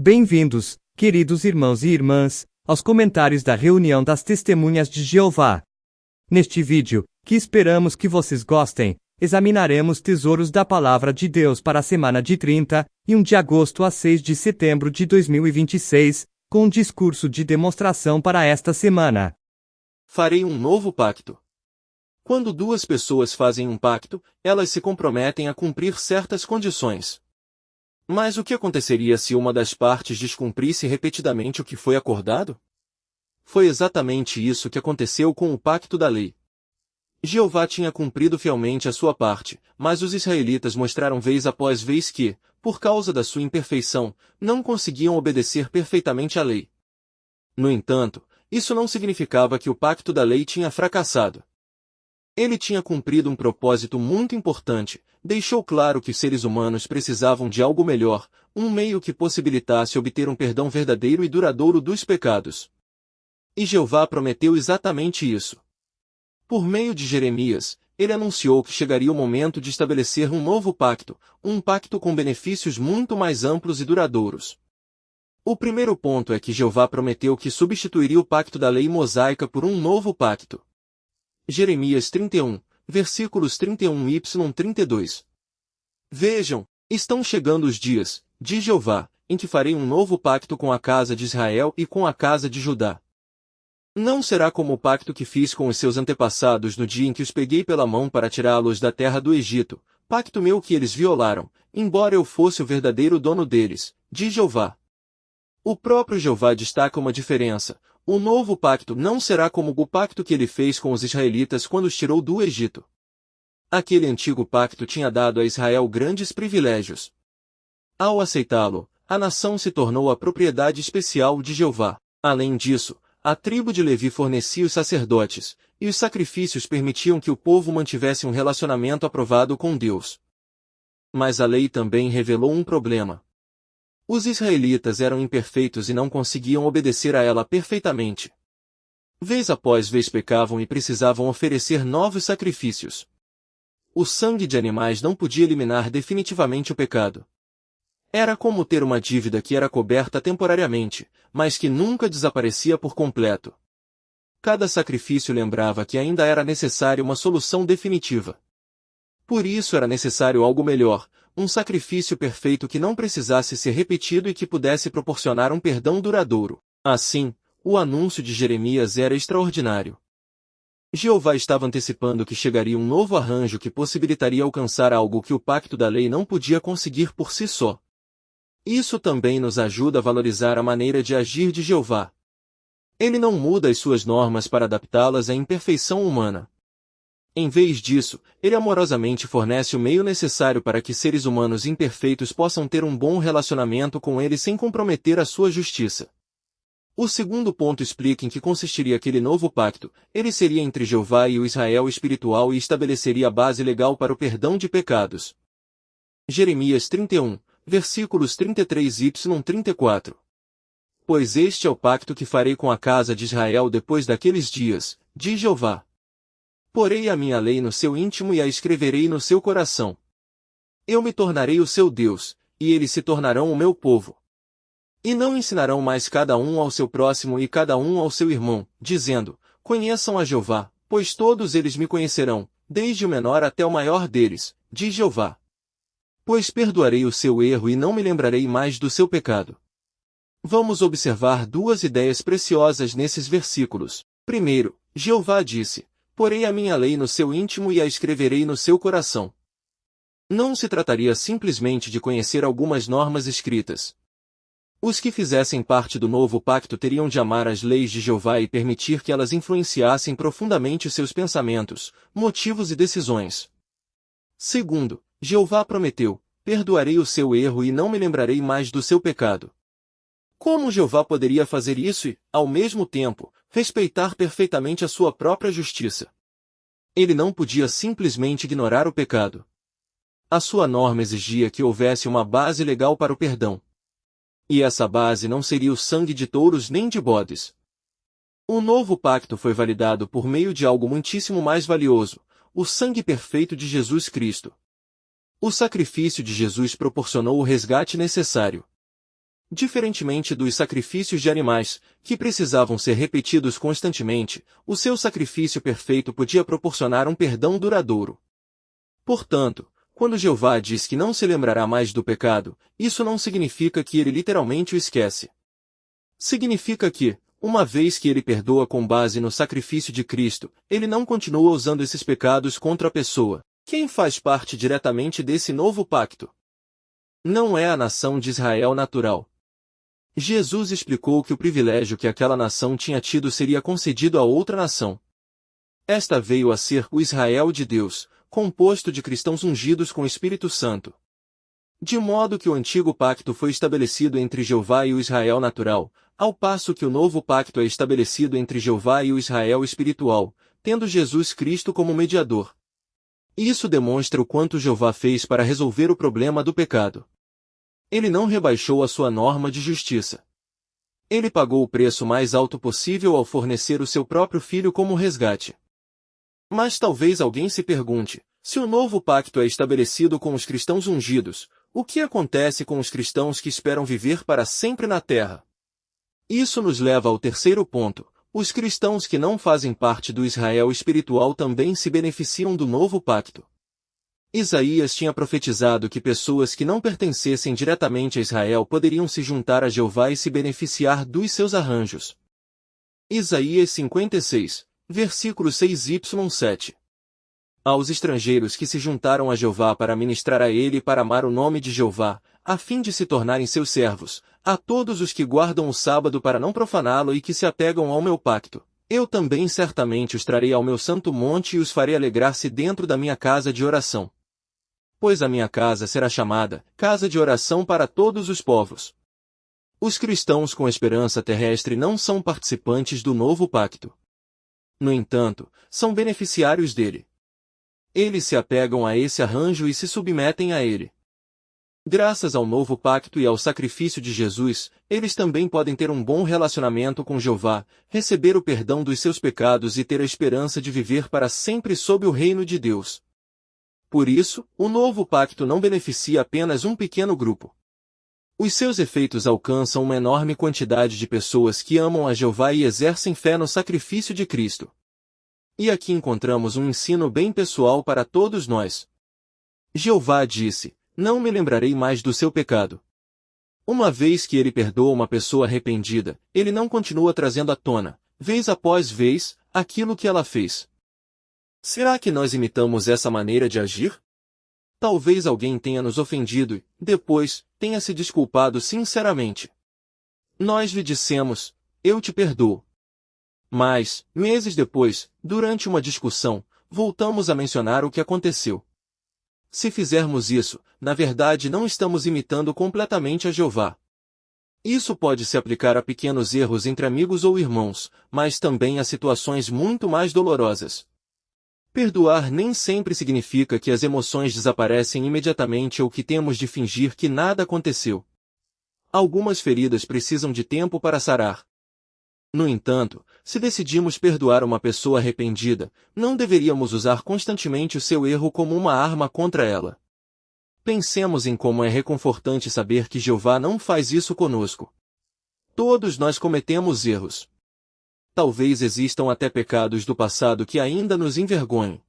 Bem-vindos, queridos irmãos e irmãs, aos comentários da reunião das Testemunhas de Jeová. Neste vídeo, que esperamos que vocês gostem, examinaremos tesouros da Palavra de Deus para a semana de 31 de agosto a 6 de setembro de 2026, com um discurso de demonstração para esta semana. Farei um novo pacto. Quando duas pessoas fazem um pacto, elas se comprometem a cumprir certas condições. Mas o que aconteceria se uma das partes descumprisse repetidamente o que foi acordado? Foi exatamente isso que aconteceu com o pacto da lei. Jeová tinha cumprido fielmente a sua parte, mas os israelitas mostraram vez após vez que, por causa da sua imperfeição, não conseguiam obedecer perfeitamente à lei. No entanto, isso não significava que o pacto da lei tinha fracassado. Ele tinha cumprido um propósito muito importante, deixou claro que os seres humanos precisavam de algo melhor, um meio que possibilitasse obter um perdão verdadeiro e duradouro dos pecados. E Jeová prometeu exatamente isso. Por meio de Jeremias, ele anunciou que chegaria o momento de estabelecer um novo pacto, um pacto com benefícios muito mais amplos e duradouros. O primeiro ponto é que Jeová prometeu que substituiria o pacto da lei mosaica por um novo pacto. Jeremias 31, versículos 31-32. Vejam, estão chegando os dias, diz Jeová, em que farei um novo pacto com a casa de Israel e com a casa de Judá. Não será como o pacto que fiz com os seus antepassados no dia em que os peguei pela mão para tirá-los da terra do Egito, pacto meu que eles violaram, embora eu fosse o verdadeiro dono deles, diz Jeová. O próprio Jeová destaca uma diferença. O novo pacto não será como o pacto que ele fez com os israelitas quando os tirou do Egito. Aquele antigo pacto tinha dado a Israel grandes privilégios. Ao aceitá-lo, a nação se tornou a propriedade especial de Jeová. Além disso, a tribo de Levi fornecia os sacerdotes, e os sacrifícios permitiam que o povo mantivesse um relacionamento aprovado com Deus. Mas a lei também revelou um problema. Os israelitas eram imperfeitos e não conseguiam obedecer a ela perfeitamente. Vez após vez pecavam e precisavam oferecer novos sacrifícios. O sangue de animais não podia eliminar definitivamente o pecado. Era como ter uma dívida que era coberta temporariamente, mas que nunca desaparecia por completo. Cada sacrifício lembrava que ainda era necessária uma solução definitiva. Por isso era necessário algo melhor, um sacrifício perfeito que não precisasse ser repetido e que pudesse proporcionar um perdão duradouro. Assim, o anúncio de Jeremias era extraordinário. Jeová estava antecipando que chegaria um novo arranjo que possibilitaria alcançar algo que o pacto da lei não podia conseguir por si só. Isso também nos ajuda a valorizar a maneira de agir de Jeová. Ele não muda as suas normas para adaptá-las à imperfeição humana. Em vez disso, ele amorosamente fornece o meio necessário para que seres humanos imperfeitos possam ter um bom relacionamento com ele sem comprometer a sua justiça. O segundo ponto explica em que consistiria aquele novo pacto. Ele seria entre Jeová e o Israel espiritual e estabeleceria a base legal para o perdão de pecados. Jeremias 31, versículos 33-34. Pois este é o pacto que farei com a casa de Israel depois daqueles dias, diz Jeová. Porei a minha lei no seu íntimo e a escreverei no seu coração. Eu me tornarei o seu Deus, e eles se tornarão o meu povo. E não ensinarão mais cada um ao seu próximo e cada um ao seu irmão, dizendo, conheçam a Jeová, pois todos eles me conhecerão, desde o menor até o maior deles, diz Jeová. Pois perdoarei o seu erro e não me lembrarei mais do seu pecado. Vamos observar duas ideias preciosas nesses versículos. Primeiro, Jeová disse, porei a minha lei no seu íntimo e a escreverei no seu coração. Não se trataria simplesmente de conhecer algumas normas escritas. Os que fizessem parte do novo pacto teriam de amar as leis de Jeová e permitir que elas influenciassem profundamente os seus pensamentos, motivos e decisões. Segundo, Jeová prometeu, perdoarei o seu erro e não me lembrarei mais do seu pecado. Como Jeová poderia fazer isso e, ao mesmo tempo, respeitar perfeitamente a sua própria justiça? Ele não podia simplesmente ignorar o pecado. A sua norma exigia que houvesse uma base legal para o perdão. E essa base não seria o sangue de touros nem de bodes. O novo pacto foi validado por meio de algo muitíssimo mais valioso, o sangue perfeito de Jesus Cristo. O sacrifício de Jesus proporcionou o resgate necessário. Diferentemente dos sacrifícios de animais, que precisavam ser repetidos constantemente, o seu sacrifício perfeito podia proporcionar um perdão duradouro. Portanto, quando Jeová diz que não se lembrará mais do pecado, isso não significa que ele literalmente o esquece. Significa que, uma vez que ele perdoa com base no sacrifício de Cristo, ele não continua usando esses pecados contra a pessoa. Quem faz parte diretamente desse novo pacto? Não é a nação de Israel natural. Jesus explicou que o privilégio que aquela nação tinha tido seria concedido a outra nação. Esta veio a ser o Israel de Deus, composto de cristãos ungidos com o Espírito Santo. De modo que o antigo pacto foi estabelecido entre Jeová e o Israel natural, ao passo que o novo pacto é estabelecido entre Jeová e o Israel espiritual, tendo Jesus Cristo como mediador. Isso demonstra o quanto Jeová fez para resolver o problema do pecado. Ele não rebaixou a sua norma de justiça. Ele pagou o preço mais alto possível ao fornecer o seu próprio filho como resgate. Mas talvez alguém se pergunte, se o novo pacto é estabelecido com os cristãos ungidos, o que acontece com os cristãos que esperam viver para sempre na terra? Isso nos leva ao terceiro ponto. Os cristãos que não fazem parte do Israel espiritual também se beneficiam do novo pacto. Isaías tinha profetizado que pessoas que não pertencessem diretamente a Israel poderiam se juntar a Jeová e se beneficiar dos seus arranjos. Isaías 56, versículo 6-7. Aos estrangeiros que se juntaram a Jeová para ministrar a ele e para amar o nome de Jeová, a fim de se tornarem seus servos, a todos os que guardam o sábado para não profaná-lo e que se apegam ao meu pacto, eu também certamente os trarei ao meu santo monte e os farei alegrar-se dentro da minha casa de oração. Pois a minha casa será chamada casa de oração para todos os povos. Os cristãos com esperança terrestre não são participantes do novo pacto. No entanto, são beneficiários dele. Eles se apegam a esse arranjo e se submetem a ele. Graças ao novo pacto e ao sacrifício de Jesus, eles também podem ter um bom relacionamento com Jeová, receber o perdão dos seus pecados e ter a esperança de viver para sempre sob o reino de Deus. Por isso, o novo pacto não beneficia apenas um pequeno grupo. Os seus efeitos alcançam uma enorme quantidade de pessoas que amam a Jeová e exercem fé no sacrifício de Cristo. E aqui encontramos um ensino bem pessoal para todos nós. Jeová disse, não me lembrarei mais do seu pecado. Uma vez que ele perdoa uma pessoa arrependida, ele não continua trazendo à tona, vez após vez, aquilo que ela fez. Será que nós imitamos essa maneira de agir? Talvez alguém tenha nos ofendido e, depois, tenha se desculpado sinceramente. Nós lhe dissemos, eu te perdoo. Mas, meses depois, durante uma discussão, voltamos a mencionar o que aconteceu. Se fizermos isso, na verdade não estamos imitando completamente a Jeová. Isso pode se aplicar a pequenos erros entre amigos ou irmãos, mas também a situações muito mais dolorosas. Perdoar nem sempre significa que as emoções desaparecem imediatamente ou que temos de fingir que nada aconteceu. Algumas feridas precisam de tempo para sarar. No entanto, se decidimos perdoar uma pessoa arrependida, não deveríamos usar constantemente o seu erro como uma arma contra ela. Pensemos em como é reconfortante saber que Jeová não faz isso conosco. Todos nós cometemos erros. Talvez existam até pecados do passado que ainda nos envergonhem.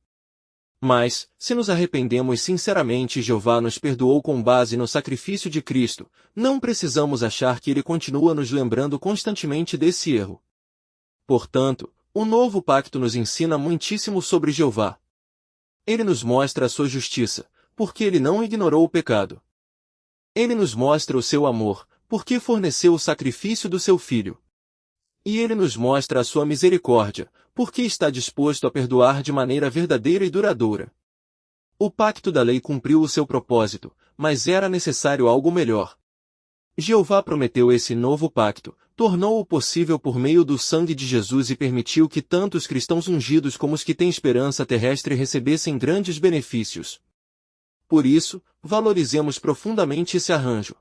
Mas, se nos arrependemos sinceramente e Jeová nos perdoou com base no sacrifício de Cristo, não precisamos achar que Ele continua nos lembrando constantemente desse erro. Portanto, o novo pacto nos ensina muitíssimo sobre Jeová. Ele nos mostra a sua justiça, porque Ele não ignorou o pecado. Ele nos mostra o seu amor, porque forneceu o sacrifício do seu Filho. E ele nos mostra a sua misericórdia, porque está disposto a perdoar de maneira verdadeira e duradoura. O pacto da lei cumpriu o seu propósito, mas era necessário algo melhor. Jeová prometeu esse novo pacto, tornou-o possível por meio do sangue de Jesus e permitiu que tanto os cristãos ungidos como os que têm esperança terrestre recebessem grandes benefícios. Por isso, valorizemos profundamente esse arranjo.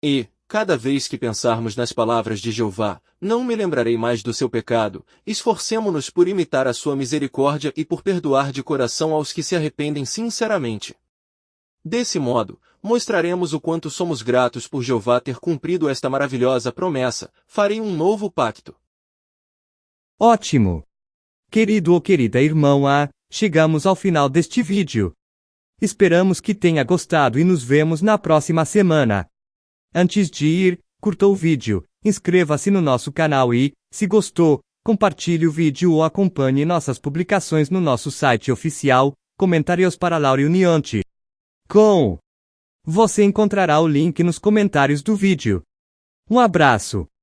E, cada vez que pensarmos nas palavras de Jeová, não me lembrarei mais do seu pecado, esforcemo-nos por imitar a sua misericórdia e por perdoar de coração aos que se arrependem sinceramente. Desse modo, mostraremos o quanto somos gratos por Jeová ter cumprido esta maravilhosa promessa: farei um novo pacto. Ótimo! Querido ou querida irmão, chegamos ao final deste vídeo. Esperamos que tenha gostado e nos vemos na próxima semana. Antes de ir, curta o vídeo, inscreva-se no nosso canal e, se gostou, compartilhe o vídeo ou acompanhe nossas publicações no nosso site oficial, Comentários para la Reunião.com. Você encontrará o link nos comentários do vídeo. Um abraço!